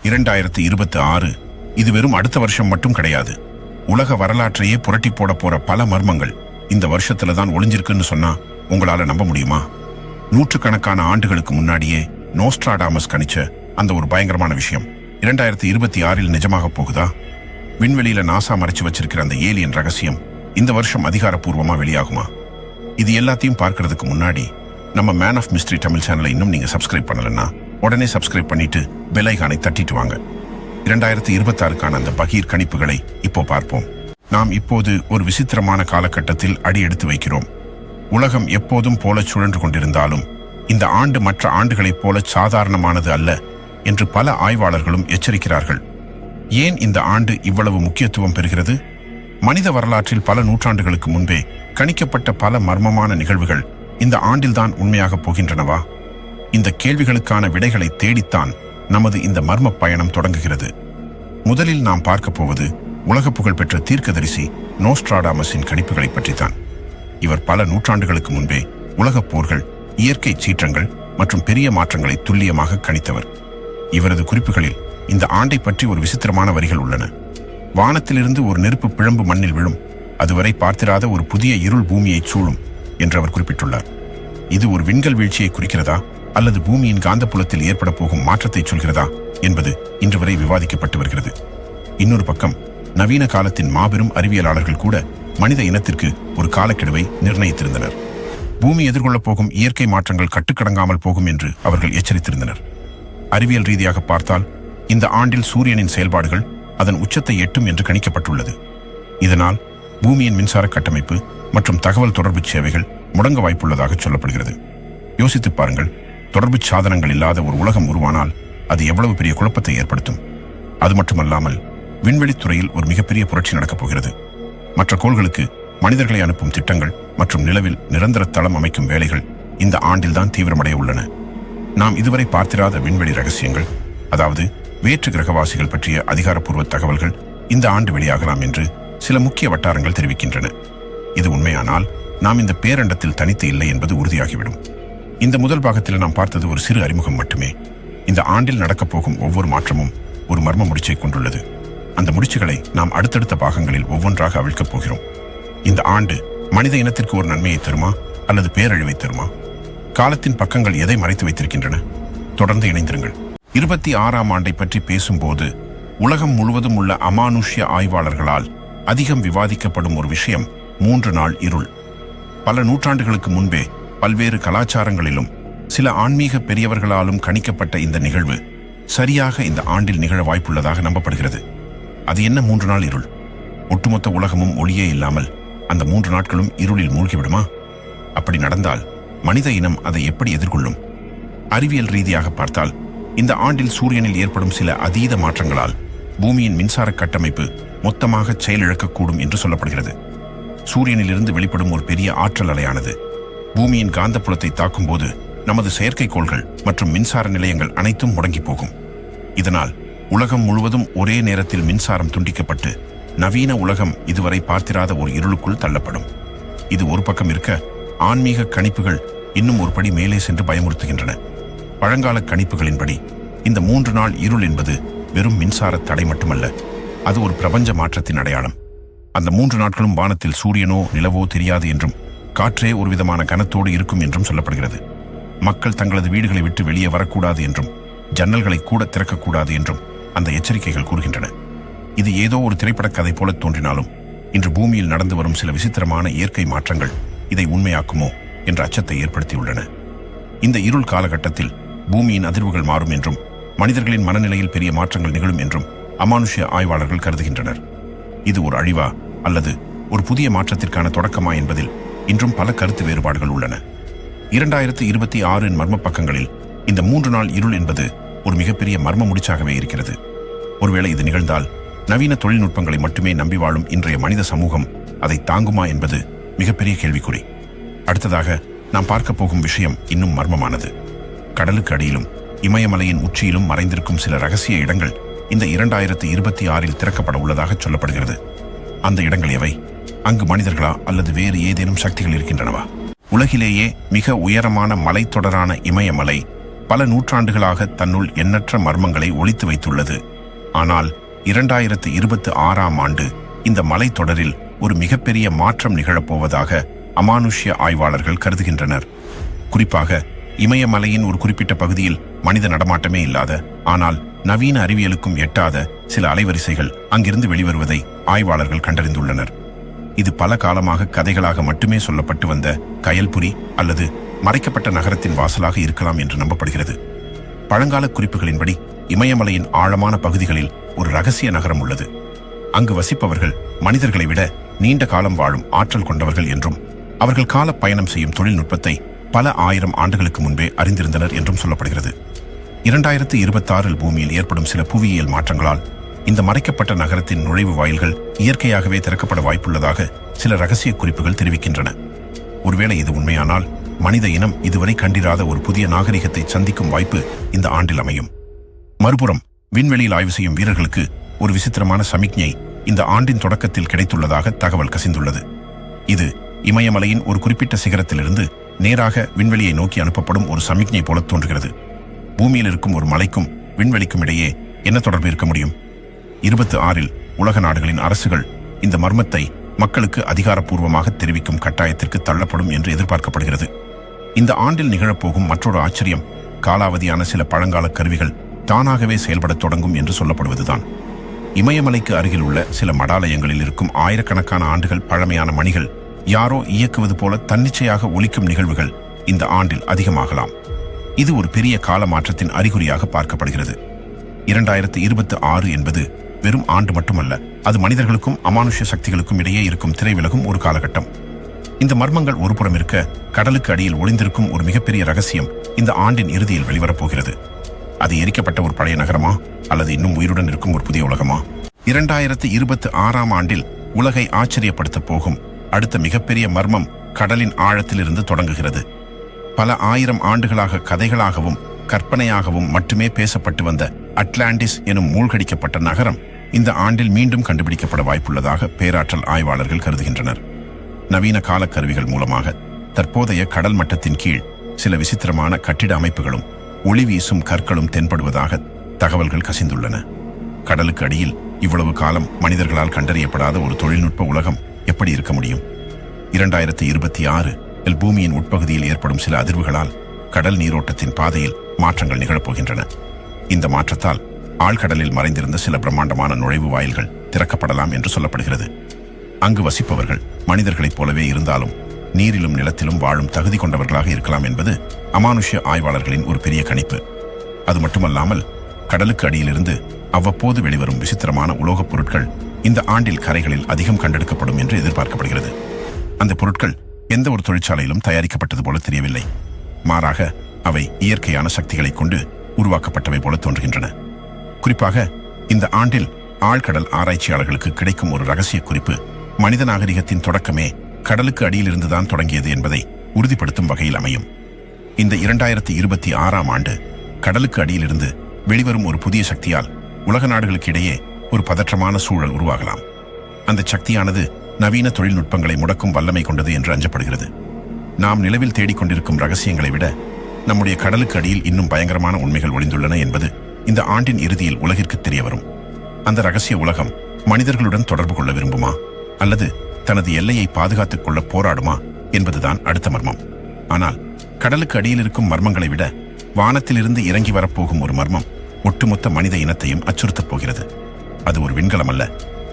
2026 இது வெறும் அடுத்த வருஷம் மட்டும் கிடையாது. உலக வரலாற்றையே புரட்டி போட போற பல மர்மங்கள் இந்த வருஷத்துல தான் ஒளிஞ்சிருக்குன்னு சொன்னா உங்களால நம்ப முடியுமா? நூற்றுக்கணக்கான ஆண்டுகளுக்கு முன்னாடியே நோஸ்ட்ராடாமஸ் கணிச்ச அந்த ஒரு பயங்கரமான விஷயம் 2026 நிஜமாக போகுதா? விண்வெளியில நாசா மறைச்சு வச்சிருக்கிற அந்த ஏலியன் ரகசியம் இந்த வருஷம் அதிகாரப்பூர்வமா வெளியாகுமா? இது எல்லாத்தையும் பார்க்கறதுக்கு முன்னாடி நம்ம மேன் ஆஃப் மிஸ்ட்ரி தமிழ் சேனலை இன்னும் நீங்க சப்ஸ்கிரைப் பண்ணலன்னா உடனே சப்ஸ்கிரைப் பண்ணிட்டு பெல் ஐகானை தட்டிட்டு வாங்க. 2026க்கான அந்த பகீர் கணிப்புகளை இப்போ பார்ப்போம். நாம் இப்போது ஒரு விசித்திரமான காலகட்டத்தில் அடி எடுத்து வைக்கிறோம். உலகம் எப்போதும் போல சுழன்று கொண்டிருந்தாலும் இந்த ஆண்டு மற்ற ஆண்டுகளைப் போல சாதாரணமானது அல்ல என்று பல ஆய்வாளர்களும் எச்சரிக்கிறார்கள். ஏன் இந்த ஆண்டு இவ்வளவு முக்கியத்துவம் பெறுகிறது? மனித வரலாற்றில் பல நூற்றாண்டுகளுக்கு முன்பே கணிக்கப்பட்ட பல மர்மமான நிகழ்வுகள் இந்த ஆண்டில்தான் உண்மையாக போகின்றனவா? இந்த கேள்விகளுக்கான விடைகளை தேடித்தான் நமது இந்த மர்ம பயணம் தொடங்குகிறது. முதலில் நாம் பார்க்க போவது உலக புகழ்பெற்ற தீர்க்கதரிசி நோஸ்ட்ராடாமஸின் கணிப்புகளை பற்றித்தான். இவர் பல நூற்றாண்டுகளுக்கு முன்பே உலகப் போர்கள், இயற்கை சீற்றங்கள் மற்றும் பெரிய மாற்றங்களை துல்லியமாக கணித்தவர். இவரது குறிப்புகளில் இந்த ஆண்டை பற்றி ஒரு விசித்திரமான வரிகள் உள்ளன. வானத்திலிருந்து ஒரு நெருப்பு பிழம்பு மண்ணில் விழும், அதுவரை பார்த்திராத ஒரு புதிய இருள் பூமியை சூழும் என்று அவர் குறிப்பிட்டுள்ளார். இது ஒரு விண்கல் வீழ்ச்சியை குறிக்கிறதா அல்லது பூமியின் காந்தப்புலத்தில் ஏற்பட போகும் மாற்றத்தை சொல்கிறதா என்பது இன்று வரை விவாதிக்கப்பட்டு வருகிறது. இன்னொரு பக்கம் நவீன காலத்தின் மாபெரும் அறிவியலாளர்கள் கூட மனித இனத்திற்கு ஒரு காலக்கெடுவை நிர்ணயித்திருந்தனர். பூமி எதிர்கொள்ளப் போகும் இயற்கை மாற்றங்கள் கட்டுக்கடங்காமல் போகும் என்று அவர்கள் எச்சரித்திருந்தனர். அறிவியல் ரீதியாக பார்த்தால் இந்த ஆண்டில் சூரியனின் செயல்பாடுகள் அதன் உச்சத்தை எட்டும் என்று கணிக்கப்பட்டுள்ளது. இதனால் பூமியின் மின்சார கட்டமைப்பு மற்றும் தகவல் தொடர்பு சேவைகள் முடங்க வாய்ப்புள்ளதாக சொல்லப்படுகிறது. யோசித்து பாருங்கள், தொடர்பு சாதனங்கள் இல்லாத ஒரு உலகம் உருவானால் அது எவ்வளவு பெரிய குழப்பத்தை ஏற்படுத்தும். அது மட்டுமல்லாமல் விண்வெளித்துறையில் ஒரு மிகப்பெரிய புரட்சி நடக்கப் போகிறது. மற்ற கோள்களுக்கு மனிதர்களை அனுப்பும் திட்டங்கள் மற்றும் நிலவில் நிரந்தர தளம் அமைக்கும் வேலைகள் இந்த ஆண்டில்தான் தீவிரமடைய உள்ளன. நாம் இதுவரை பார்த்திராத விண்வெளி ரகசியங்கள், அதாவது வேற்று கிரகவாசிகள் பற்றிய அதிகாரப்பூர்வ தகவல்கள் இந்த ஆண்டு வெளியாகலாம் என்று சில முக்கிய வட்டாரங்கள் தெரிவிக்கின்றன. இது உண்மையானால் நாம் இந்த பேரண்டத்தில் தனித்து இல்லை என்பது உறுதியாகிவிடும். இந்த முதல் பாகத்தில் நாம் பார்த்தது ஒரு சிறு அறிமுகம் மட்டுமே. இந்த ஆண்டில் நடக்கப் போகும் ஒவ்வொரு மாற்றமும் ஒரு மர்ம முடிச்சை கொண்டுள்ளது. அந்த முடிச்சுகளை நாம் அடுத்தடுத்த பாகங்களில் ஒவ்வொன்றாக அவிழ்க்கப் போகிறோம். இந்த ஆண்டு மனித இனத்திற்கு ஒரு நன்மையை தருமா அல்லது பேரழிவை தருமா? காலத்தின் பக்கங்கள் எதை மறைத்து வைத்திருக்கின்றன? தொடர்ந்து இணைந்திருங்கள். 26ஆம் ஆண்டை பற்றி பேசும்போது உலகம் முழுவதும் உள்ள அமானுஷ்ய ஆய்வாளர்களால் அதிகம் விவாதிக்கப்படும் ஒரு விஷயம் 3 நாள் இருள். பல நூற்றாண்டுகளுக்கு முன்பே பல்வேறு கலாச்சாரங்களிலும் சில ஆன்மீக பெரியவர்களாலும் கணிக்கப்பட்ட இந்த நிகழ்வு சரியாக இந்த ஆண்டில் நிகழ வாய்ப்புள்ளதாக நம்பப்படுகிறது. அது என்ன 3 நாள் இருள்? ஒட்டுமொத்த உலகமும் ஒளியே இல்லாமல் அந்த 3 நாட்களும் இருளில் மூழ்கிவிடுமா? அப்படி நடந்தால் மனித இனம் அதை எப்படி எதிர்கொள்ளும்? அறிவியல் ரீதியாக பார்த்தால் இந்த ஆண்டில் சூரியனில் ஏற்படும் சில அதீத மாற்றங்களால் பூமியின் மின்சார கட்டமைப்பு மொத்தமாக செயலிழக்கக்கூடும் என்று சொல்லப்படுகிறது. சூரியனிலிருந்து வெளிப்படும் ஒரு பெரிய ஆற்றல் அலையானது பூமியின் காந்தப்புலத்தை தாக்கும் போது நமது செயற்கைக்கோள்கள் மற்றும் மின்சார நிலையங்கள் அனைத்தும் முடங்கி போகும். இதனால் உலகம் முழுவதும் ஒரே நேரத்தில் மின்சாரம் துண்டிக்கப்பட்டு நவீன உலகம் இதுவரை பார்த்திராத ஒரு இருளுக்குள் தள்ளப்படும். இது ஒரு பக்கம் இருக்க, ஆன்மீக கணிப்புகள் இன்னும் ஒரு படி மேலே சென்று பயமுறுத்துகின்றன. பழங்கால கணிப்புகளின்படி இந்த 3 நாள் இருள் என்பது வெறும் மின்சார தடை மட்டுமல்ல, அது ஒரு பிரபஞ்ச மாற்றத்தின் அடையாளம். அந்த 3 நாட்களும் வானத்தில் சூரியனோ நிலவோ தெரியாது என்றும் காற்றே ஒரு விதமான கனத்தோடு இருக்கும் என்றும் சொல்லப்படுகிறது. மக்கள் தங்களது வீடுகளை விட்டு வெளியே வரக்கூடாது என்றும் ஜன்னல்களை கூட திறக்கக்கூடாது என்றும் அந்த எச்சரிக்கைகள் கூறுகின்றன. இது ஏதோ ஒரு திரைப்பட கதை போல தோன்றினாலும் இன்று பூமியில் நடந்து வரும் சில விசித்திரமான இயற்கை மாற்றங்கள் இதை உண்மையாக்குமோ என்ற அச்சத்தை ஏற்படுத்தியுள்ளன. இந்த இருள் காலகட்டத்தில் பூமியின் அதிர்வுகள் மாறும் என்றும் மனிதர்களின் மனநிலையில் பெரிய மாற்றங்கள் நிகழும் என்றும் அமானுஷ்ய ஆய்வாளர்கள் கருதுகின்றனர். இது ஒரு அழிவா அல்லது ஒரு புதிய மாற்றத்திற்கான தொடக்கமா என்பதில் இன்றும் பல கருத்து வேறுபாடுகள் உள்ளன. 2026 மர்ம பக்கங்களில் இந்த 3 நாள் இருள் என்பது ஒரு மிகப்பெரிய மர்ம முடிச்சாகவே இருக்கிறது. ஒருவேளை இது நிகழ்ந்தால் நவீன தொழில்நுட்பங்களை மட்டுமே நம்பி வாழும் இன்றைய மனித சமூகம் அதை தாங்குமா என்பது மிகப்பெரிய கேள்விக்குறி. அடுத்ததாக நாம் பார்க்க போகும் விஷயம் இன்னும் மர்மமானது. கடலுக்கு அடியிலும் இமயமலையின் உச்சியிலும் மறைந்திருக்கும் சில ரகசிய இடங்கள் இந்த 2026 திறக்கப்பட உள்ளதாக சொல்லப்படுகிறது. அந்த இடங்கள் எவை? அங்கு மனிதர்களா அல்லது வேறு ஏதேனும் சக்திகள் இருக்கின்றனவா? உலகிலேயே மிக உயரமான மலைத்தொடரான இமயமலை பல நூற்றாண்டுகளாக தன்னுள் எண்ணற்ற மர்மங்களை ஒளித்து வைத்துள்ளது. ஆனால் 2026ஆம் ஆண்டு இந்த மலைத்தொடரில் ஒரு மிகப்பெரிய மாற்றம் நிகழப்போவதாக அமானுஷ்ய ஆய்வாளர்கள் கருதுகின்றனர். குறிப்பாக இமயமலையின் ஒரு குறிப்பிட்ட பகுதியில் மனித நடமாட்டமே இல்லாத, ஆனால் நவீன அறிவியலுக்கும் எட்டாத சில அலைவரிசைகள் அங்கிருந்து வெளிவருவதை ஆய்வாளர்கள் கண்டறிந்துள்ளனர். இது பல காலமாக கதைகளாக மட்டுமே சொல்லப்பட்டு வந்த கயல்புரி அல்லது மறைக்கப்பட்ட நகரத்தின் வாசலாக இருக்கலாம் என்று நம்பப்படுகிறது. பழங்கால குறிப்புகளின்படி இமயமலையின் ஆழமான பகுதிகளில் ஒரு ரகசிய நகரம் உள்ளது. அங்கு வசிப்பவர்கள் மனிதர்களை விட நீண்ட காலம் வாழும் ஆற்றல் கொண்டவர்கள் என்றும் அவர்கள் கால பயணம் செய்யும் தொழில்நுட்பத்தை பல ஆயிரம் ஆண்டுகளுக்கு முன்பே அறிந்திருந்தனர் என்றும் சொல்லப்படுகிறது. 2026இல் பூமியில் ஏற்படும் சில புவியியல் மாற்றங்களால் இந்த மறைக்கப்பட்ட நகரத்தின் நுழைவு வாயில்கள் இயற்கையாகவே திறக்கப்பட வாய்ப்புள்ளதாக சில ரகசிய குறிப்புகள் தெரிவிக்கின்றன. ஒருவேளை இது உண்மையானால் மனித இனம் இதுவரை கண்டிராத ஒரு புதிய நாகரிகத்தை சந்திக்கும் வாய்ப்பு இந்த ஆண்டில் அமையும். மறுபுறம் விண்வெளியில் ஆய்வு செய்யும் வீரர்களுக்கு ஒரு விசித்திரமான சமிக்ஞை இந்த ஆண்டின் தொடக்கத்தில் கிடைத்துள்ளதாக தகவல் கசிந்துள்ளது. இது இமயமலையின் ஒரு குறிப்பிட்ட சிகரத்திலிருந்து நேராக விண்வெளியை நோக்கி அனுப்பப்படும் ஒரு சமிக்ஞை போல தோன்றுகிறது. பூமியில் இருக்கும் ஒரு மலைக்கும் விண்வெளிக்கும் இடையே என்ன தொடர்பு இருக்க முடியும்? 26இல் உலக நாடுகளின் அரசுகள் இந்த மர்மத்தை மக்களுக்கு அதிகாரப்பூர்வமாக தெரிவிக்கும் கட்டாயத்திற்கு தள்ளப்படும் என்று எதிர்பார்க்கப்படுகிறது. இந்த ஆண்டில் நிகழப்போகும் மற்றொரு ஆச்சரியம் காலாவதியான சில பழங்கால கருவிகள் தானாகவே செயல்படத் தொடங்கும் என்று சொல்லப்படுவதுதான். இமயமலைக்கு அருகில் உள்ள சில மடாலயங்களில் இருக்கும் ஆயிரக்கணக்கான ஆண்டுகள் பழமையான மணிகள் யாரோ இயக்குவது போல தன்னிச்சையாக ஒலிக்கும் நிகழ்வுகள் இந்த ஆண்டில் அதிகமாகலாம். இது ஒரு பெரிய கால மாற்றத்தின் அறிகுறியாக பார்க்கப்படுகிறது. 2026 என்பது வெறும் ஆண்டு மட்டுமல்ல, அது மனிதர்களுக்கும் அமானுஷ்ய சக்திகளுக்கும் இடையே இருக்கும் திரைவிலகும் ஒரு காலகட்டம். இந்த மர்மங்கள் ஒருபுறம் இருக்க, கடலுக்கு அடியில் ஒளிந்திருக்கும் ஒரு மிகப்பெரிய ரகசியம் இந்த ஆண்டின் இறுதியில் வெளிவரப்போகிறது. அது எரிக்கப்பட்ட ஒரு பழைய நகரமா, அல்லது இன்னும் உயிருடன் இருக்கும் ஒரு புதிய உலகமா? 2026ஆம் ஆண்டில் உலகை ஆச்சரியப்படுத்தப் போகும் அடுத்த மிகப்பெரிய மர்மம் கடலின் ஆழத்திலிருந்து தொடங்குகிறது. பல ஆயிரம் ஆண்டுகளாக கதைகளாகவும் கற்பனையாகவும் மட்டுமே பேசப்பட்டு வந்த அட்லாண்டிஸ் எனும் மூழ்கடிக்கப்பட்ட நகரம் இந்த ஆண்டில் மீண்டும் கண்டுபிடிக்கப்பட வாய்ப்புள்ளதாக பேராற்றல் ஆய்வாளர்கள் கருதுகின்றனர். நவீன காலக்கருவிகள் மூலமாக தற்போதைய கடல் மட்டத்தின் கீழ் சில விசித்திரமான கட்டிட அமைப்புகளும் ஒளி வீசும் கற்களும் தென்படுவதாக தகவல்கள் கசிந்துள்ளன. கடலுக்கு அடியில் இவ்வளவு காலம் மனிதர்களால் கண்டறியப்படாத ஒரு தொழில்நுட்ப உலகம் எப்படி இருக்க முடியும்? 2026இல் பூமியின் உட்பகுதியில் ஏற்படும் சில அதிர்வுகளால் கடல் நீரோட்டத்தின் பாதையில் மாற்றங்கள் நிகழப்போகின்றன. இந்த மாற்றத்தால் ஆழ்கடலில் மறைந்திருந்த சில பிரம்மாண்டமான நுழைவு வாயில்கள் திறக்கப்படலாம் என்று சொல்லப்படுகிறது. அங்கு வசிப்பவர்கள் மனிதர்களைப் போலவே இருந்தாலும் நீரிலும் நிலத்திலும் வாழும் தகுதி கொண்டவர்களாக இருக்கலாம் என்பது அமானுஷ்ய ஆய்வாளர்களின் ஒரு பெரிய கணிப்பு. அது மட்டுமல்லாமல் கடலுக்கு அடியிலிருந்து அவ்வப்போது வெளிவரும் விசித்திரமான உலோகப் பொருட்கள் இந்த ஆண்டில் கரைகளில் அதிகம் கண்டெடுக்கப்படும் என்று எதிர்பார்க்கப்படுகிறது. அந்த பொருட்கள் எந்த ஒரு தொழிற்சாலையிலும் தயாரிக்கப்பட்டது போல தெரியவில்லை. மாறாக அவை இயற்கையான சக்திகளை கொண்டு உருவாக்கப்பட்டவை போல தோன்றுகின்றன. குறிப்பாக இந்த ஆண்டில் ஆழ்கடல் ஆராய்ச்சியாளர்களுக்கு கிடைக்கும் ஒரு ரகசிய குறிப்பு மனித நாகரிகத்தின் தொடக்கமே கடலுக்கு அடியிலிருந்துதான் தொடங்கியது என்பதை உறுதிப்படுத்தும் வகையில் அமையும். இந்த 2026ஆம் ஆண்டு கடலுக்கு அடியிலிருந்து வெளிவரும் ஒரு புதிய சக்தியால் உலக நாடுகளுக்கு இடையே ஒரு பதற்றமான சூழல் உருவாகலாம். அந்த சக்தியானது நவீன தொழில்நுட்பங்களை முடக்கும் வல்லமை கொண்டது என்று அஞ்சப்படுகிறது. நாம் நிலவில் தேடிக்கொண்டிருக்கும் ரகசியங்களை விட நம்முடைய கடலுக்கு அடியில் இன்னும் பயங்கரமான உண்மைகள் ஒளிந்துள்ளன என்பது இந்த ஆண்டின் இறுதியில் உலகிற்கு தெரிய வரும். அந்த ரகசிய உலகம் மனிதர்களுடன் தொடர்பு கொள்ள விரும்புமா, அல்லது தனது எல்லையை பாதுகாத்துக் கொள்ள போராடுமா என்பதுதான் அடுத்த மர்மம். ஆனால் கடலுக்கு அடியில் இருக்கும் மர்மங்களை விட வானத்திலிருந்து இறங்கி வரப்போகும் ஒரு மர்மம் ஒட்டுமொத்த மனித இனத்தையும் அச்சுறுத்தப் போகிறது. அது ஒரு விண்கலம் அல்ல,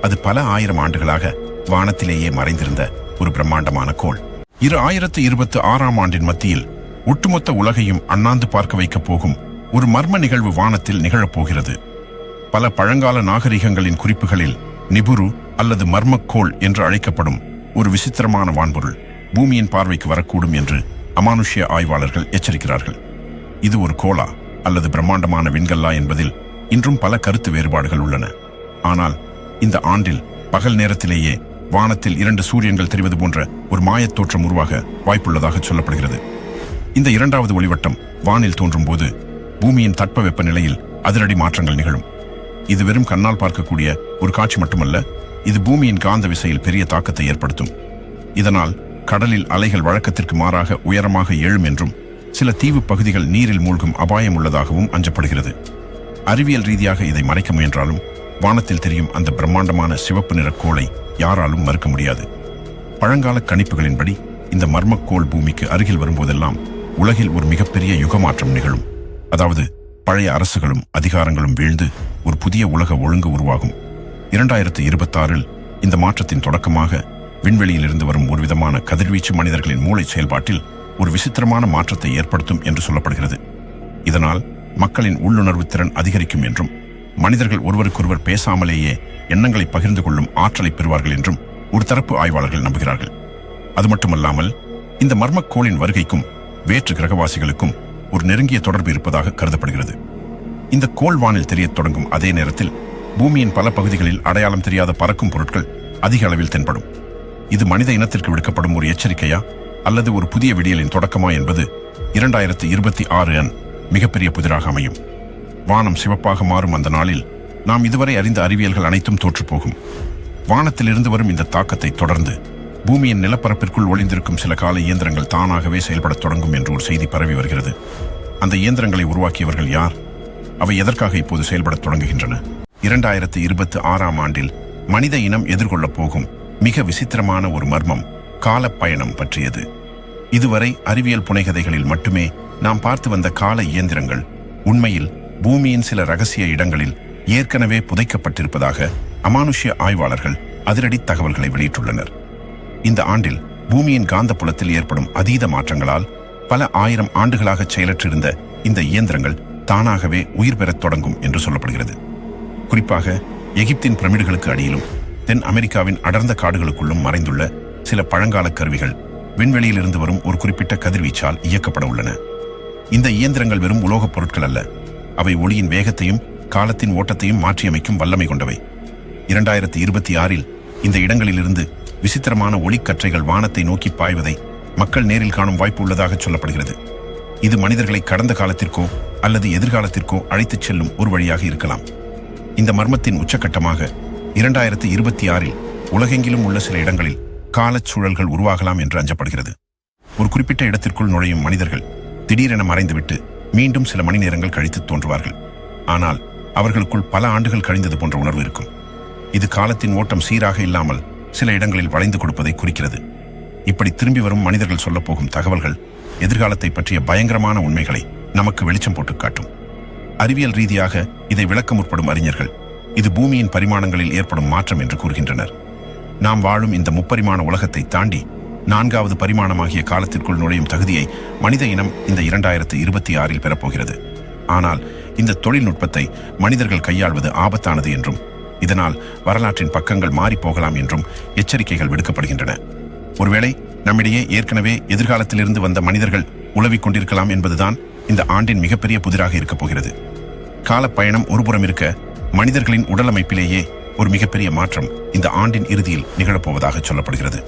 அது பல ஆயிரம் ஆண்டுகளாக வானத்திலேயே மறைந்திருந்த ஒரு பிரம்மாண்டமான கோள். 2026ஆம் ஆண்டின் மத்தியில் ஒட்டுமொத்த உலகையும் அண்ணாந்து பார்க்க வைக்கப் போகும் ஒரு மர்ம நிகழ்வு வானத்தில் நிகழப்போகிறது. பல பழங்கால நாகரிகங்களின் குறிப்புகளில் நிபுரு அல்லது மர்மக்கோள் என்று அழைக்கப்படும் ஒரு விசித்திரமான வான்பொருள் பூமியின் பார்வைக்கு வரக்கூடும் என்று அமானுஷ்ய ஆய்வாளர்கள் எச்சரிக்கிறார்கள். இது ஒரு கோளா அல்லது பிரம்மாண்டமான விண்கல்லா என்பதில் இன்றும் பல கருத்து வேறுபாடுகள் உள்ளன. ஆனால் இந்த ஆண்டில் பகல் நேரத்திலேயே வானத்தில் 2 சூரியன்கள் தெரிவது போன்ற ஒரு மாயத் தோற்றம் உருவாக வாய்ப்புள்ளதாக சொல்லப்படுகிறது. இந்த இரண்டாவது ஒளிவட்டம் வானில் தோன்றும் போது பூமியின் தட்பவெப்ப நிலையில் அதிரடி மாற்றங்கள் நிகழும். இது வெறும் கண்ணால் பார்க்கக்கூடிய ஒரு காட்சி மட்டுமல்ல, இது பூமியின் காந்த விசையில் பெரிய தாக்கத்தை ஏற்படுத்தும். இதனால் கடலில் அலைகள் வழக்கத்திற்கு மாறாக உயரமாக எழும் என்றும் சில தீவு பகுதிகள் நீரில் மூழ்கும் அபாயம் உள்ளதாகவும் அஞ்சப்படுகிறது. அறிவியல் ரீதியாக இதை மறைக்க முயன்றாலும் வானத்தில் தெரியும் அந்த பிரம்மாண்டமான சிவப்பு நிற கோளை யாராலும் மறுக்க முடியாது. பழங்கால கணிப்புகளின்படி இந்த மர்மக்கோள் பூமிக்கு அருகில் வரும்போதெல்லாம் உலகில் ஒரு மிகப்பெரிய யுகமாற்றம் நிகழும். அதாவது பழைய அரசுகளும் அதிகாரங்களும் வீழ்ந்து ஒரு புதிய உலக ஒழுங்கு உருவாகும். 2026 இந்த மாற்றத்தின் தொடக்கமாக விண்வெளியிலிருந்து வரும் ஒரு விதமான கதிர்வீச்சு மனிதர்களின் மூளை செயல்பாட்டில் ஒரு விசித்திரமான மாற்றத்தை ஏற்படுத்தும் என்று சொல்லப்படுகிறது. இதனால் மக்களின் உள்ளுணர்வு திறன் அதிகரிக்கும் என்றும் மனிதர்கள் ஒருவருக்கொருவர் பேசாமலேயே எண்ணங்களை பகிர்ந்து கொள்ளும் ஆற்றலை பெறுவார்கள் என்றும் ஒரு தரப்பு ஆய்வாளர்கள் நம்புகிறார்கள். அது மட்டுமல்லாமல் இந்த மர்மக்கோளின் வருகைக்கும் வேற்று கிரகவாசிகளுக்கும் ஒரு நெருங்கிய தொடர்பு இருப்பதாக கருதப்படுகிறது. இந்த கோள் வானில் தெரியத் தொடங்கும் அதே நேரத்தில் பூமியின் பல பகுதிகளில் அடையாளம் தெரியாத பறக்கும் பொருட்கள் அதிக அளவில் தென்படும். இது மனித இனத்திற்கு விடுக்கப்படும் ஒரு எச்சரிக்கையா அல்லது ஒரு புதிய விடியலின் தொடக்கமா என்பது 2026 மிகப்பெரிய புதிராக அமையும். வானம் சிவப்பாக மாறும் அந்த நாளில் நாம் இதுவரை அறிந்த அறிவியல்கள் அனைத்தும் தோற்றுப்போகும். வானத்திலிருந்து வரும் இந்த தாக்கத்தை தொடர்ந்து பூமியின் நிலப்பரப்பிற்குள் ஒளிந்திருக்கும் சில கால இயந்திரங்கள் தானாகவே செயல்படத் தொடங்கும் என்று ஒரு செய்தி பரவி வருகிறது. அந்த இயந்திரங்களை உருவாக்கியவர்கள் யார்? அவை எதற்காக இப்போது செயல்படத் தொடங்குகின்றன? 2026 மனித இனம் எதிர்கொள்ளப் போகும் மிக விசித்திரமான ஒரு மர்மம் காலப்பயணம் பற்றியது. இதுவரை அறிவியல் புனைகதைகளில் மட்டுமே நாம் பார்த்து வந்த கால இயந்திரங்கள் உண்மையில் பூமியின் சில ரகசிய இடங்களில் ஏற்கனவே புதைக்கப்பட்டிருப்பதாக அமானுஷ்ய ஆய்வாளர்கள் அதிரடி தகவல்களை வெளியிட்டுள்ளனர். இந்த ஆண்டில் பூமியின் காந்தப்புலத்தில் ஏற்படும் அதீத மாற்றங்களால் பல ஆயிரம் ஆண்டுகளாக செயலற்றிருந்த இந்த இயந்திரங்கள் தானாகவே உயிர் பெறத் தொடங்கும் என்று சொல்லப்படுகிறது. குறிப்பாக எகிப்தின் பிரமிடுகளுக்கு அடியிலும் தென் அமெரிக்காவின் அடர்ந்த காடுகளுக்குள்ளும் மறைந்துள்ள சில பழங்கால கருவிகள் விண்வெளியிலிருந்து வரும் ஒரு குறிப்பிட்ட கதிர்வீச்சால் இயக்கப்பட உள்ளன. இந்த இயந்திரங்கள் வெறும் உலோகப் பொருட்கள் அல்ல, அவை ஒளியின் வேகத்தையும் காலத்தின் ஓட்டத்தையும் மாற்றியமைக்கும் வல்லமை கொண்டவை. 2026 இந்த இடங்களிலிருந்து விசித்திரமான ஒளிக்கற்றைகள் வானத்தை நோக்கி பாய்வதை மக்கள் நேரில் காணும் வாய்ப்பு உள்ளதாக சொல்லப்படுகிறது. இது மனிதர்களை கடந்த காலத்திற்கோ அல்லது எதிர்காலத்திற்கோ அழைத்துச் செல்லும் ஒரு வழியாக இருக்கலாம். இந்த மர்மத்தின் உச்சக்கட்டமாக 2026 உலகெங்கிலும் உள்ள சில இடங்களில் காலச்சூழல்கள் உருவாகலாம் என்று அஞ்சப்படுகிறது. ஒரு குறிப்பிட்ட இடத்திற்குள் நுழையும் மனிதர்கள் திடீரென மறைந்துவிட்டு மீண்டும் சில மணி நேரங்கள் கழித்து தோன்றுவார்கள். ஆனால் அவர்களுக்குள் பல ஆண்டுகள் கழிந்தது போன்ற உணர்வு இருக்கும். இது காலத்தின் ஓட்டம் சீராக இல்லாமல் சில இடங்களில் வளைந்து கொடுப்பதை குறிக்கிறது. இப்படி திரும்பி வரும் மனிதர்கள் சொல்லப்போகும் தகவல்கள் எதிர்காலத்தை பற்றிய பயங்கரமான உண்மைகளை நமக்கு வெளிச்சம் போட்டு காட்டும். அறிவியல் ரீதியாக இதை விளக்க முற்படும் அறிஞர்கள் இது பூமியின் பரிமாணங்களில் ஏற்படும் மாற்றம் என்று கூறுகின்றனர். நாம் வாழும் இந்த முப்பரிமாண உலகத்தை தாண்டி 4வது பரிமாணமாகிய காலத்திற்குள் நுழையும் தகுதியை மனித இனம் இந்த 2026 பெறப்போகிறது. ஆனால் இந்த தொழில்நுட்பத்தை மனிதர்கள் கையாள்வது ஆபத்தானது என்றும் இதனால் வரலாற்றின் பக்கங்கள் மாறிப்போகலாம் என்றும் எச்சரிக்கைகள் விடுக்கப்படுகின்றன. ஒருவேளை நம்மிடையே ஏற்கனவே எதிர்காலத்திலிருந்து வந்த மனிதர்கள் உலவிக் கொண்டிருக்கலாம் என்பதுதான் இந்த ஆண்டின் மிகப்பெரிய புதிராக இருக்கப் போகிறது. காலப்பயணம் ஒருபுறம் இருக்க, மனிதர்களின் உடல் அமைப்பிலேயே ஒரு மிகப்பெரிய மாற்றம் இந்த ஆண்டின் இறுதியில் நிகழப்போவதாக சொல்லப்படுகிறது.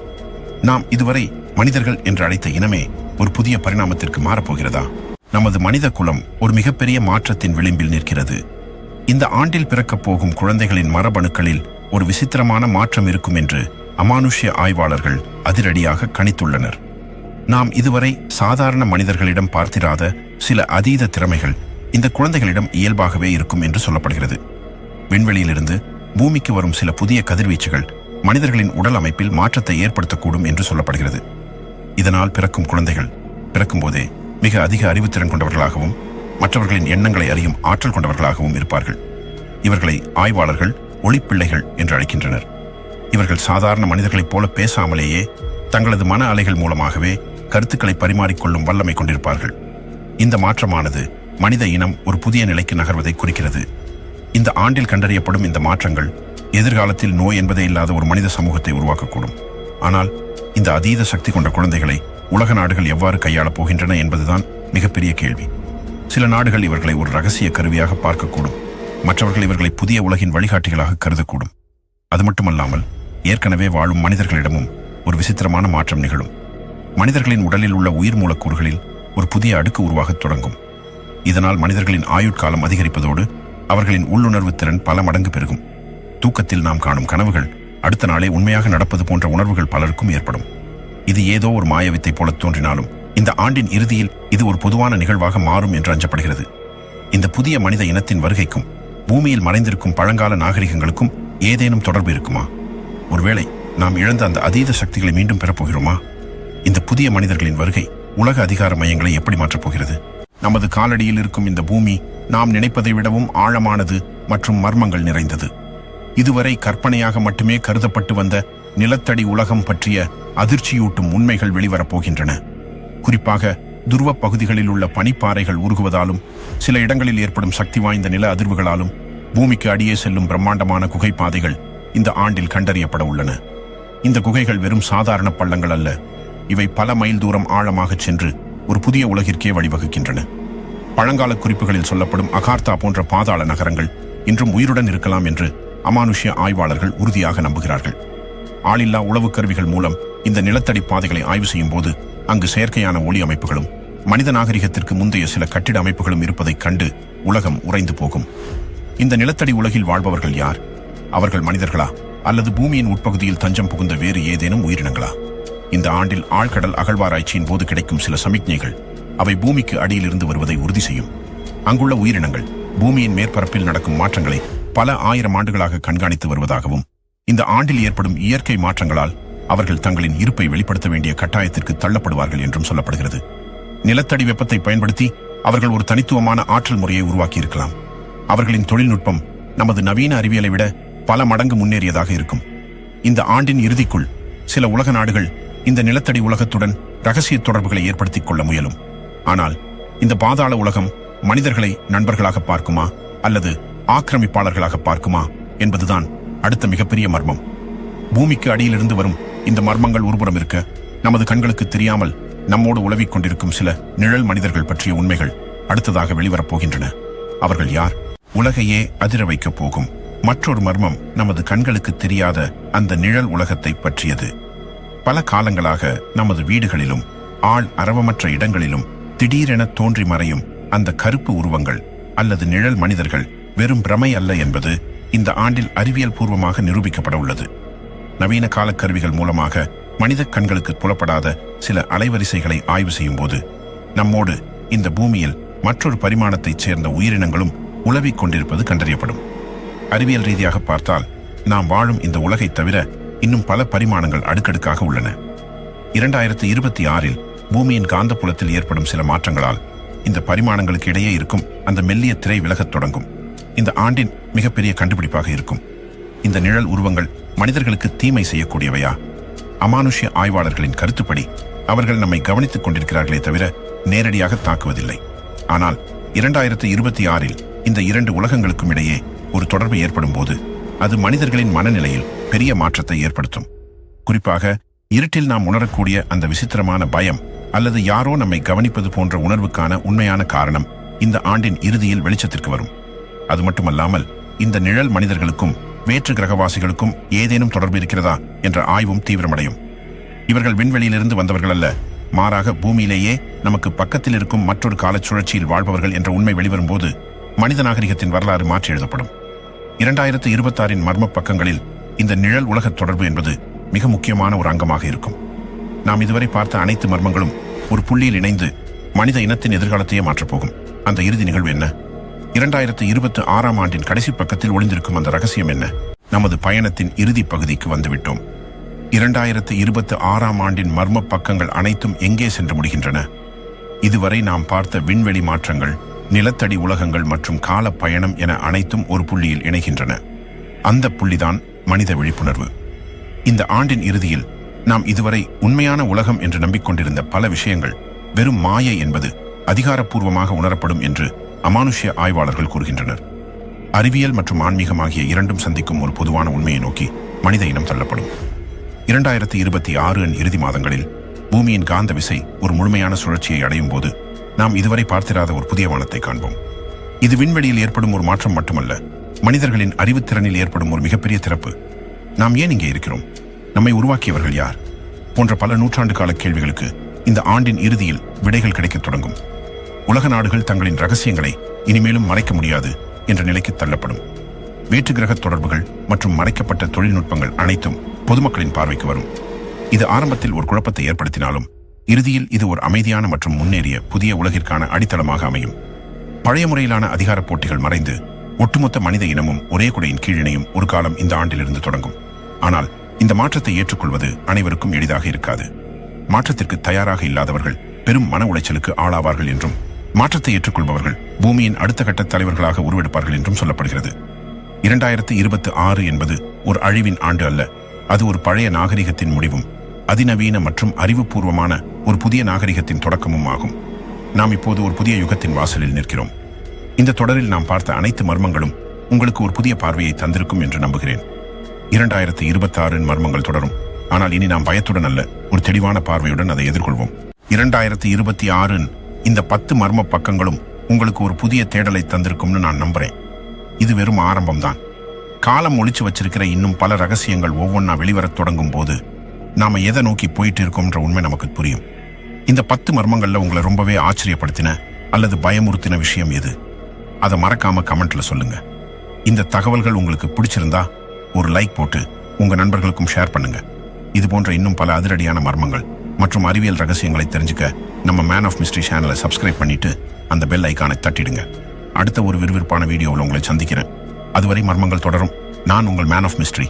நாம் இதுவரை மனிதர்கள் என்று அழைத்த இனமே ஒரு புதிய பரிணாமத்திற்கு மாறப்போகிறதா? நமது மனித குலம் ஒரு மிகப்பெரிய மாற்றத்தின் விளிம்பில் நிற்கிறது. இந்த ஆண்டில் பிறக்கப் போகும் குழந்தைகளின் மரபணுக்களில் ஒரு விசித்திரமான மாற்றம் இருக்கும் என்று அமானுஷ்ய ஆய்வாளர்கள் அதிரடியாக கணித்துள்ளனர். நாம் இதுவரை சாதாரண மனிதர்களிடம் பார்த்திராத சில அதீத திறமைகள் இந்த குழந்தைகளிடம் இயல்பாகவே இருக்கும் என்று சொல்லப்படுகிறது. விண்வெளியிலிருந்து பூமிக்கு வரும் சில புதிய கதிர்வீச்சுகள் மனிதர்களின் உடல் அமைப்பில் மாற்றத்தை ஏற்படுத்தக்கூடும் என்று சொல்லப்படுகிறது. இதனால் பிறக்கும் குழந்தைகள் பிறக்கும்போதே மிக அதிக அறிவுத்திறன் கொண்டவர்களாகவும் மற்றவர்களின் எண்ணங்களை அறியும் ஆற்றல் கொண்டவர்களாகவும் இருப்பார்கள். இவர்களை ஆய்வாளர்கள் ஒளிப்பிள்ளைகள் என்று அழைக்கின்றனர். இவர்கள் சாதாரண மனிதர்களைப் போல பேசாமலேயே தங்களது மன அலைகள் மூலமாகவே கருத்துக்களை பரிமாறிக்கொள்ளும் வல்லமை கொண்டிருப்பார்கள். இந்த மாற்றமானது மனித இனம் ஒரு புதிய நிலைக்கு நகர்வதை குறிக்கிறது. இந்த ஆண்டில் கண்டறியப்படும் இந்த மாற்றங்கள் எதிர்காலத்தில் நோய் என்பதே இல்லாத ஒரு மனித சமூகத்தை உருவாக்கக்கூடும். ஆனால் இந்த அதீத சக்தி கொண்ட குழந்தைகளை உலக நாடுகள் எவ்வாறு கையாளப் போகின்றன என்பதுதான் மிகப்பெரிய கேள்வி. சில நாடுகள் இவர்களை ஒரு ரகசிய கருவியாக பார்க்கக்கூடும், மற்றவர்கள் இவர்களை புதிய உலகின் வழிகாட்டிகளாக கருதக்கூடும். அது மட்டுமல்லாமல் ஏற்கனவே வாழும் மனிதர்களிடமும் ஒரு விசித்திரமான மாற்றம் நிகழும். மனிதர்களின் உடலில் உள்ள உயிர் மூலக்கூறுகளில் ஒரு புதிய அடுக்கு உருவாகத் தொடங்கும். இதனால் மனிதர்களின் ஆயுட்காலம் அதிகரிப்பதோடு அவர்களின் உள்ளுணர்வு திறன் பல மடங்கு பெருகும். தூக்கத்தில் நாம் காணும் கனவுகள் அடுத்த நாளே உண்மையாக நடப்பது போன்ற உணர்வுகள் பலருக்கும் ஏற்படும். இது ஏதோ ஒரு மாயவித்தை போல தோன்றினாலும் இந்த ஆண்டின் இறுதியில் இது ஒரு பொதுவான நிகழ்வாக மாறும் என்று அஞ்சப்படுகிறது. இந்த புதிய மனித இனத்தின் வருகைக்கும் பூமியில் மறைந்திருக்கும் பழங்கால நாகரிகங்களுக்கும் ஏதேனும் தொடர்பு இருக்குமா? ஒருவேளை நாம் இழந்த அந்த அதீத சக்திகளை மீண்டும் பெறப்போகிறோமா? இந்த புதிய மனிதர்களின் வருகை உலக அதிகார மையங்களை எப்படி மாற்றப் போகிறது? நமது காலடியில் இருக்கும் இந்த பூமி நாம் நினைப்பதை விடவும் ஆழமானது மற்றும் மர்மங்கள் நிறைந்தது. இதுவரை கற்பனையாக மட்டுமே கருதப்பட்டு வந்த நிலத்தடி உலகம் பற்றிய அதிர்ச்சியூட்டும் உண்மைகள் வெளிவரப்போகின்றன. குறிப்பாக துருவ பகுதிகளில் உள்ள பனிப்பாறைகள் உருகுவதாலும் சில இடங்களில் ஏற்படும் சக்தி வாய்ந்த நில அதிர்வுகளாலும் பூமிக்கு அடியே செல்லும் பிரம்மாண்டமான குகை பாதைகள் இந்த ஆண்டில் கண்டறியப்பட உள்ளன. இந்த குகைகள் வெறும் சாதாரண பள்ளங்கள் அல்ல, இவை பல மைல் தூரம் ஆழமாக சென்று ஒரு புதிய உலகிற்கே வழிவகுக்கின்றன. பழங்கால குறிப்புகளில் சொல்லப்படும் அகார்த்தா போன்ற பாதாள நகரங்கள் இன்றும் உயிருடன் இருக்கலாம் என்று அமானுஷ்ய ஆய்வாளர்கள் உறுதியாக நம்புகிறார்கள். ஆளில்லா உளவு கருவிகள் மூலம் இந்த நிலத்தடி பாதைகளை ஆய்வு செய்யும் போது அங்கு செயற்கையான ஒளி அமைப்புகளும் மனித நாகரிகத்திற்கு முந்தைய சில கட்டிட அமைப்புகளும் இருப்பதைக் கண்டு உலகம் உறைந்து போகும். இந்த நிலத்தடி உலகில் வாழ்பவர்கள் யார்? அவர்கள் மனிதர்களா அல்லது பூமியின் உட்பகுதியில் தஞ்சம் புகுந்த வேறு ஏதேனும் உயிரினங்களா? இந்த ஆண்டில் ஆழ்கடல் அகழ்வாராய்ச்சியின் போது கிடைக்கும் சில சமிக்ஞைகள் அவை பூமிக்கு அடியிலிருந்து வருவதை உறுதி செய்யும். அங்குள்ள உயிரினங்கள் பூமியின் மேற்பரப்பில் நடக்கும் மாற்றங்களை பல ஆயிரம் ஆண்டுகளாக கண்காணித்து வருவதாகவும் இந்த ஆண்டில் ஏற்படும் இயற்கை மாற்றங்களால் அவர்கள் தங்களின் இருப்பை வெளிப்படுத்த வேண்டிய கட்டாயத்திற்கு தள்ளப்படுவார்கள் என்றும் சொல்லப்படுகிறது. நிலத்தடி வெப்பத்தை பயன்படுத்தி அவர்கள் ஒரு தனித்துவமான ஆற்றல் முறையை உருவாக்கியிருக்கலாம். அவர்களின் தொழில்நுட்பம் நமது நவீன அறிவியலை விட பல மடங்கு முன்னேறியதாக இருக்கும். இந்த ஆண்டின் இறுதிக்குள் சில உலக நாடுகள் இந்த நிலத்தடி உலகத்துடன் ரகசிய தொடர்புகளை ஏற்படுத்திக் கொள்ள முயலும். ஆனால் இந்த பாதாள உலகம் மனிதர்களை நண்பர்களாக பார்க்குமா அல்லது ஆக்கிரமிப்பாளர்களாக பார்க்குமா என்பதுதான் அடுத்த மிகப்பெரிய மர்மம். பூமிக்கு அடியிலிருந்து வரும் இந்த மர்மங்கள் ஒருபுறம் இருக்க, நமது கண்களுக்கு தெரியாமல் நம்மோடு உலவிக் கொண்டிருக்கும் சில நிழல் மனிதர்கள் பற்றிய உண்மைகள் அடுத்ததாக வெளிவரப் போகின்றன. அவர்கள் யார்? உலகையே அதிர வைக்கப் போகும் மற்றொரு மர்மம் நமது கண்களுக்கு தெரியாத அந்த நிழல் உலகத்தை பற்றியது. பல காலங்களாக நமது வீடுகளிலும் ஆள் அரவமற்ற இடங்களிலும் திடீரென தோன்றி மறையும் அந்த கருப்பு உருவங்கள் அல்லது நிழல் மனிதர்கள் வெறும் பிரமை அல்ல என்பது இந்த ஆண்டில் அறிவியல் பூர்வமாக நிரூபிக்கப்பட உள்ளது. நவீன காலக்கருவிகள் மூலமாக மனித கண்களுக்கு புலப்படாத சில அலைவரிசைகளை ஆய்வு செய்யும் போது நம்மோடு இந்த பூமியில் மற்றொரு பரிமாணத்தைச் சேர்ந்த உயிரினங்களும் உலவிக் கொண்டிருப்பது கண்டறியப்படும். அறிவியல் ரீதியாக பார்த்தால் நாம் வாழும் இந்த உலகை தவிர இன்னும் பல பரிமாணங்கள் அடுக்கடுக்காக உள்ளன. 2026 பூமியின் காந்தப்புலத்தில் ஏற்படும் சில மாற்றங்களால் இந்த பரிமாணங்களுக்கு இடையே இருக்கும் அந்த மெல்லிய திரை விலகத் தொடங்கும். இந்த ஆண்டின் மிகப்பெரிய கண்டுபிடிப்பாக இருக்கும். இந்த நிழல் உருவங்கள் மனிதர்களுக்கு தீமை செய்யக்கூடியவையா? அமானுஷ்ய ஆய்வாளர்களின் கருத்துப்படி அவர்கள் நம்மை கவனித்துக் கொண்டிருக்கிறார்களே தவிர நேரடியாக தாக்குவதில்லை. ஆனால் 2026 இந்த இரண்டு உலகங்களுக்கும் இடையே ஒரு தொடர்பு ஏற்படும் போது அது மனிதர்களின் மனநிலையில் பெரிய மாற்றத்தை ஏற்படுத்தும். குறிப்பாக இருட்டில் நாம் உணரக்கூடிய அந்த விசித்திரமான பயம் அல்லது யாரோ நம்மை கவனிப்பது போன்ற உணர்வுக்கான உண்மையான காரணம் இந்த ஆண்டின் இறுதியில் வெளிச்சத்திற்கு வரும். அது மட்டுமல்லாமல் இந்த நிழல் மனிதர்களுக்கும் வேற்று கிரகவாசிகளுக்கும் ஏதேனும் தொடர்பு இருக்கிறதா என்ற ஆய்வும் தீவிரமடையும். இவர்கள் விண்வெளியிலிருந்து வந்தவர்கள் அல்ல, மாறாக பூமியிலேயே நமக்கு பக்கத்தில் இருக்கும் மற்றொரு காலச் சுழற்சியில் வாழ்பவர்கள் என்ற உண்மை வெளிவரும்போது மனித நாகரிகத்தின் வரலாறு மாற்றி எழுதப்படும். 2026 மர்ம பக்கங்களில் இந்த நிழல் உலக தொடர்பு என்பது மிக முக்கியமான ஒரு அங்கமாக இருக்கும். நாம் இதுவரை பார்த்த அனைத்து மர்மங்களும் ஒரு புள்ளியில் இணைந்து மனித இனத்தின் எதிர்காலத்தையே மாற்றப்போகும். அந்த இறுதி நிகழ்வு என்ன? 2026 கடைசி பக்கத்தில் ஒளிந்திருக்கும் அந்த ரகசியம் என்ன? நமது பயணத்தின் இறுதி பகுதிக்கு வந்துவிட்டோம். 2026 மர்ம பக்கங்கள் அனைத்தும் எங்கே சென்று முடிகின்றன? இதுவரை நாம் பார்த்த விண்வெளி மாற்றங்கள், நிலத்தடி உலகங்கள் மற்றும் கால பயணம் என அனைத்தும் ஒரு புள்ளியில் இணைகின்றன. அந்த புள்ளிதான் மனித விழிப்புணர்வு. இந்த ஆண்டின் இறுதியில் நாம் இதுவரை உண்மையான உலகம் என்று நம்பிக்கொண்டிருந்த பல விஷயங்கள் வெறும் மாயை என்பது அதிகாரப்பூர்வமாக உணரப்படும் என்று அமானுஷ்ய ஆய்வாளர்கள் கூறுகின்றனர். அறிவியல் மற்றும் ஆன்மீகம் ஆகிய இரண்டும் சந்திக்கும் ஒரு பொதுவான உண்மையை நோக்கி மனித இனம் தள்ளப்படும். 2026 இறுதி மாதங்களில் பூமியின் காந்த விசை ஒரு முழுமையான சுழற்சியை அடையும் போது நாம் இதுவரை பார்த்திராத ஒரு புதிய வானத்தை காண்போம். இது விண்வெளியில் ஏற்படும் ஒரு மாற்றம் மட்டுமல்ல, மனிதர்களின் அறிவுத்திறனில் ஏற்படும் ஒரு மிகப்பெரிய திறப்பு. நாம் ஏன் இங்கே இருக்கிறோம்? நம்மை உருவாக்கியவர்கள் யார்? போன்ற பல நூற்றாண்டு கால கேள்விகளுக்கு இந்த ஆண்டின் இறுதியில் விடைகள் கிடைக்கத் தொடங்கும். உலக நாடுகள் தங்களின் ரகசியங்களை இனிமேலும் மறைக்க முடியாது என்ற நிலைக்கு தள்ளப்படும். வேற்று கிரக தொடர்புகள் மற்றும் மறைக்கப்பட்ட தொழில்நுட்பங்கள் அனைத்தும் பொதுமக்களின் பார்வைக்கு வரும். இது ஆரம்பத்தில் ஒரு குழப்பத்தை ஏற்படுத்தினாலும் இறுதியில் இது ஒரு அமைதியான மற்றும் முன்னேறிய புதிய உலகிற்கான அடித்தளமாக அமையும். பழைய முறையிலான அதிகார போட்டிகள் மறைந்து ஒட்டுமொத்த மனித இனமும் ஒரே குடையின் கீழிணையும் ஒரு காலம் இந்த ஆண்டிலிருந்து தொடங்கும். ஆனால் இந்த மாற்றத்தை ஏற்றுக்கொள்வது அனைவருக்கும் எளிதாக இருக்காது. மாற்றத்திற்கு தயாராக இல்லாதவர்கள் பெரும் மன உளைச்சலுக்கு ஆளாவார்கள் என்றும், மாற்றத்தை ஏற்றுக்கொள்பவர்கள் பூமியின் அடுத்த கட்ட தலைவர்களாக உருவெடுப்பார்கள் என்றும் சொல்லப்படுகிறது. 2026 என்பது ஒரு அழிவின் ஆண்டு அல்ல, அது ஒரு பழைய நாகரிகத்தின் முடிவும் அதிநவீன மற்றும் அறிவுபூர்வமான ஒரு புதிய நாகரிகத்தின் தொடக்கமும் ஆகும். நாம் இப்போது ஒரு புதிய யுகத்தின் வாசலில் நிற்கிறோம். இந்த தொடரில் நாம் பார்த்த அனைத்து மர்மங்களும் உங்களுக்கு ஒரு புதிய பார்வையை தந்திருக்கும் என்று நம்புகிறேன். 2026 மர்மங்கள் தொடரும், ஆனால் இனி நாம் பயத்துடன் அல்ல, ஒரு தெளிவான பார்வையுடன் அதை எதிர்கொள்வோம். 2026 இந்த 10 மர்ம பக்கங்களும் உங்களுக்கு ஒரு புதிய தேடலை தந்திருக்கும்னு நான் நம்புறேன். இது வெறும் ஆரம்பம்தான். காலம் ஒளிச்சு வச்சிருக்கிற இன்னும் பல ரகசியங்கள் ஒவ்வொன்றா வெளிவரத் தொடங்கும் போது நாம எதை நோக்கி போயிட்டு இருக்கோம்ன்ற உண்மை நமக்கு புரியும். இந்த 10 மர்மங்கள்ல உங்களை ரொம்பவே ஆச்சரியப்படுத்தின அல்லது பயமுறுத்தின விஷயம் எது? அதை மறக்காம கமெண்ட்ல சொல்லுங்க. இந்த தகவல்கள் உங்களுக்கு பிடிச்சிருந்தா ஒரு லைக் போட்டு உங்க நண்பர்களுக்கும் ஷேர் பண்ணுங்க. இது போன்ற இன்னும் பல அதிரடியான மர்மங்கள் மற்றும் அறிவியல் ரகசியங்களை தெரிஞ்சுக்க நம்ம மேன் ஆஃப் மிஸ்ட்ரி சேனலை சப்ஸ்கிரைப் பண்ணிட்டு அந்த பெல் ஐகானை தட்டிடுங்க. அடுத்த ஒரு விறுவிறுப்பான வீடியோவில் உங்களை சந்திக்கிறேன். அதுவரை மர்மங்கள் தொடரும். நான் உங்கள் மேன் ஆஃப் மிஸ்ட்ரி.